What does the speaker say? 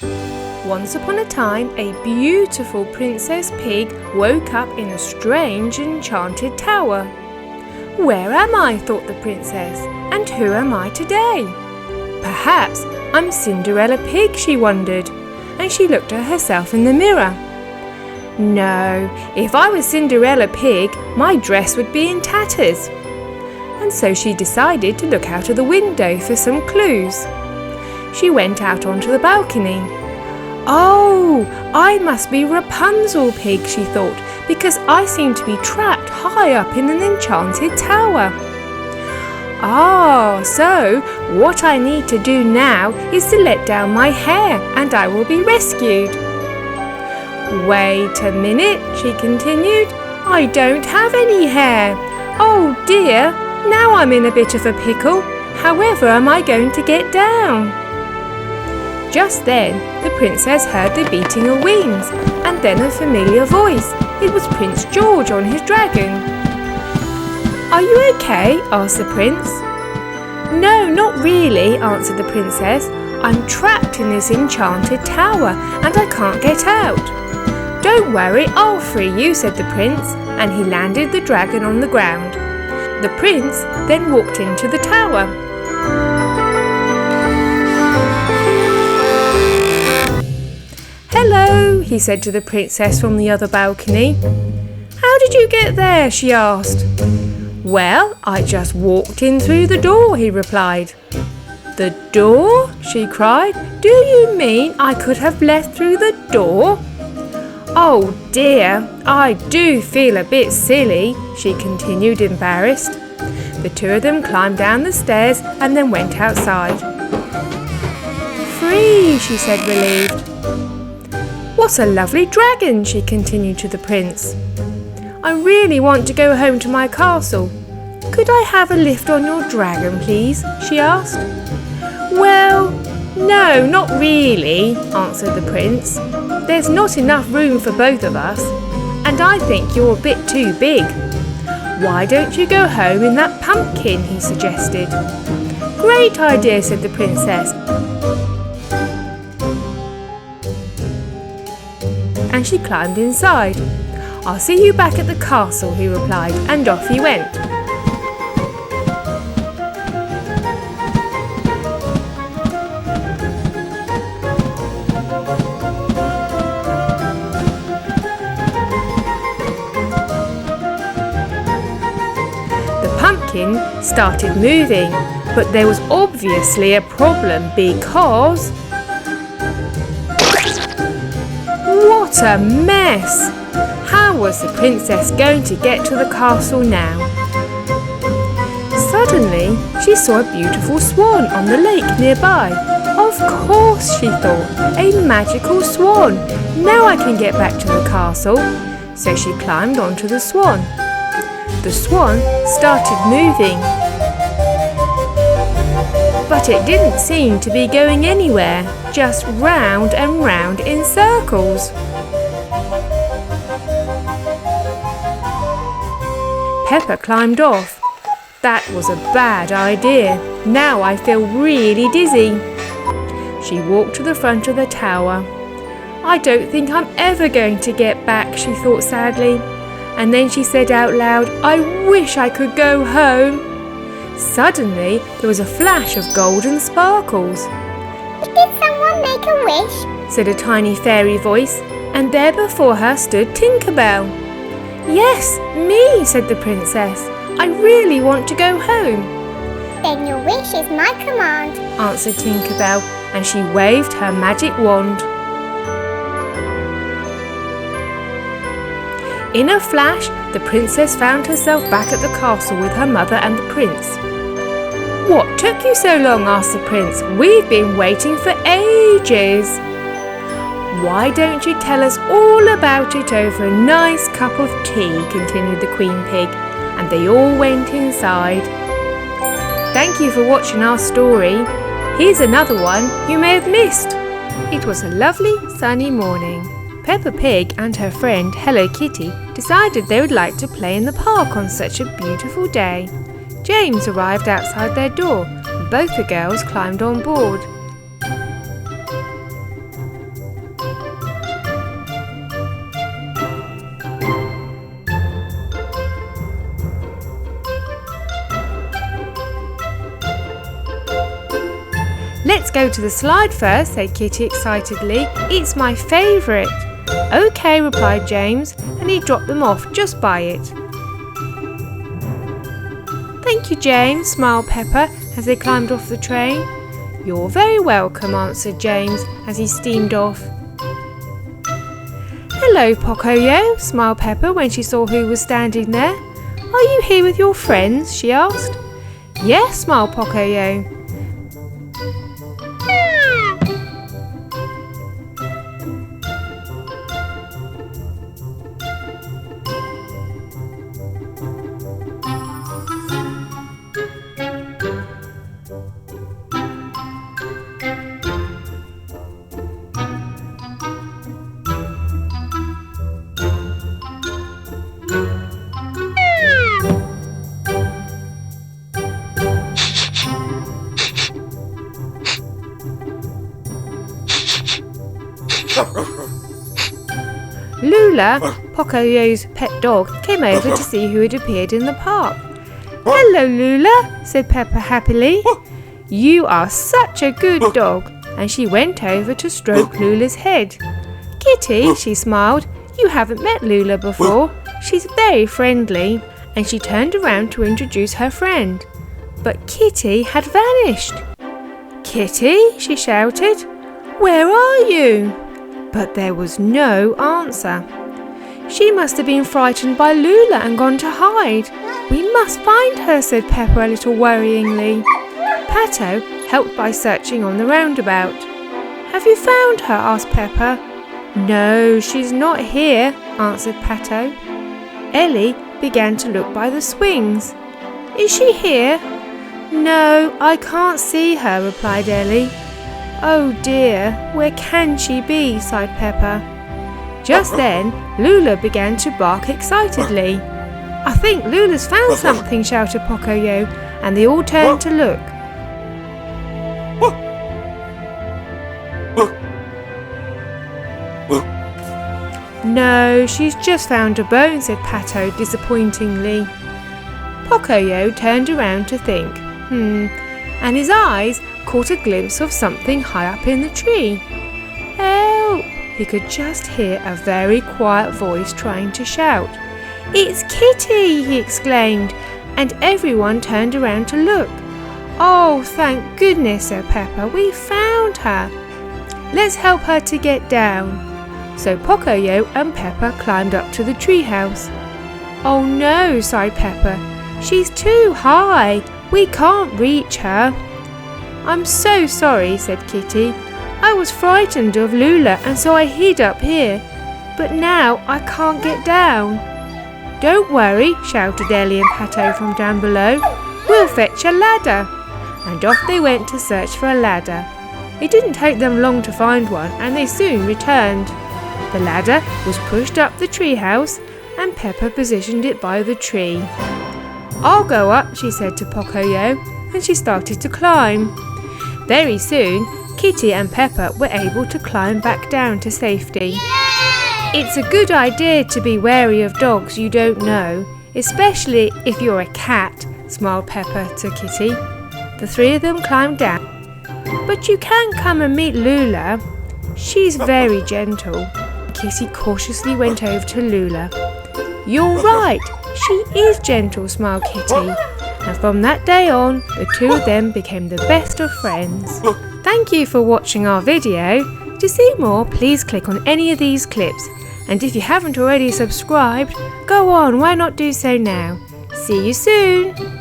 Once upon a time, a beautiful Princess Pig woke up in a strange enchanted tower. "Where am I?" thought the princess, "and who am I today? Perhaps I'm Cinderella Pig," she wondered, and she looked at herself in the mirror. No, if I was Cinderella Pig, my dress would be in tatters. And so she decided to look out of the window for some clues. She went out onto the balcony. "Oh, I must be Rapunzel Pig," she thought, "because I seem to be trapped high up in an enchanted tower. So what I need to do now is to let down my hair and I will be rescued." "Wait a minute," she continued. "I don't have any hair. Oh dear, now I'm in a bit of a pickle. However am I going to get down?" Just then, the princess heard the beating of wings and then a familiar voice. It was Prince George on his dragon. "Are you okay?" asked the prince. "No, not really," answered the princess. "I'm trapped in this enchanted tower and I can't get out." "Don't worry, I'll free you," said the prince, and he landed the dragon on the ground. The prince then walked into the tower. "Hello," he said to the princess from the other balcony. "How did you get there?" she asked. "Well, I just walked in through the door," he replied. "The door?" she cried. "Do you mean I could have left through the door?" "Oh dear, I do feel a bit silly," she continued, embarrassed. The two of them climbed down the stairs and then went outside. "Free," she said, relieved. "What a lovely dragon," she continued to the prince. "I really want to go home to my castle. Could I have a lift on your dragon, please?" she asked. "Well, no, not really," answered the prince. "There's not enough room for both of us, and I think you're a bit too big. Why don't you go home in that pumpkin?" he suggested. "Great idea," said the princess. And she climbed inside. "I'll see you back at the castle," he replied, and off he went. The pumpkin started moving, but there was obviously a problem because... What a mess! How was the princess going to get to the castle now? Suddenly, she saw a beautiful swan on the lake nearby. Of course, she thought, a magical swan. Now I can get back to the castle. So she climbed onto the swan. The swan started moving, but it didn't seem to be going anywhere, just round and round in circles. Peppa climbed off. That was a bad idea. Now I feel really dizzy. She walked to the front of the tower. "I don't think I'm ever going to get back," she thought sadly. And then she said out loud, "I wish I could go home." Suddenly, there was a flash of golden sparkles. "Did someone make a wish?" said a tiny fairy voice, and there before her stood Tinker Bell. "Yes, me," said the princess. "I really want to go home." "Then your wish is my command," answered Tinker Bell, and she waved her magic wand. In a flash, the princess found herself back at the castle with her mother and the prince. "What took you so long?" asked the prince. "We've been waiting for ages." "Why don't you tell us all about it over a nice cup of tea?" continued the Queen Pig, and they all went inside. Thank you for watching our story. Here's another one you may have missed. It was a lovely sunny morning. Peppa Pig and her friend Hello Kitty decided they would like to play in the park on such a beautiful day. James arrived outside their door and both the girls climbed on board. go to the slide first, said Kitty excitedly. It's my favourite. OK, replied James, and he dropped them off just by it. Thank you, James, smiled Peppa as they climbed off the train. You're very welcome, answered James as he steamed off. Hello, Pocoyo, smiled Peppa when she saw who was standing there. Are you here with your friends? She asked. Yes, smiled Pocoyo. Lula, Pocoyo's pet dog, came over to see who had appeared in the park. Hello, Lula, said Peppa happily. You are such a good dog, and she went over to stroke Lula's head. Kitty, she smiled, you haven't met Lula before. She's very friendly, and she turned around to introduce her friend. But Kitty had vanished. Kitty, she shouted, where are you? But there was no answer. She must have been frightened by Lula and gone to hide. We must find her, said Peppa a little worryingly. Pato helped by searching on the roundabout. Have you found her? asked Peppa. No, she's not here, answered Pato. Ellie began to look by the swings. Is she here? No, I can't see her, replied Ellie. Oh dear, where can she be? sighed Peppa. Just then, Lula began to bark excitedly. I think Lula's found something, shouted Pocoyo, and they all turned to look. No, she's just found a bone, said Pato disappointingly. Pocoyo turned around to think. And his eyes caught a glimpse of something high up in the tree. Help! He could just hear a very quiet voice trying to shout. It's Kitty! He exclaimed, and everyone turned around to look. Oh, thank goodness, said Peppa, we found her. Let's help her to get down. So Pocoyo and Peppa climbed up to the treehouse. Oh no, sighed Peppa, she's too high. We can't reach her. I'm so sorry, said Kitty. I was frightened of Lula and so I hid up here. But now I can't get down. Don't worry, shouted Ellie and Pato from down below. We'll fetch a ladder. And off they went to search for a ladder. It didn't take them long to find one and they soon returned. The ladder was pushed up the treehouse and Peppa positioned it by the tree. I'll go up, she said to Pocoyo, and she started to climb. Very soon, Kitty and Peppa were able to climb back down to safety. It's a good idea to be wary of dogs you don't know, especially if you're a cat, smiled Peppa to Kitty. The three of them climbed down. But you can come and meet Lula. She's very gentle. Kitty cautiously went over to Lula. You're right, she is gentle, smiled Kitty. And from that day on, the two of them became the best of friends. Thank you for watching our video. To see more, please click on any of these clips. And if you haven't already subscribed, go on, why not do so now? See you soon!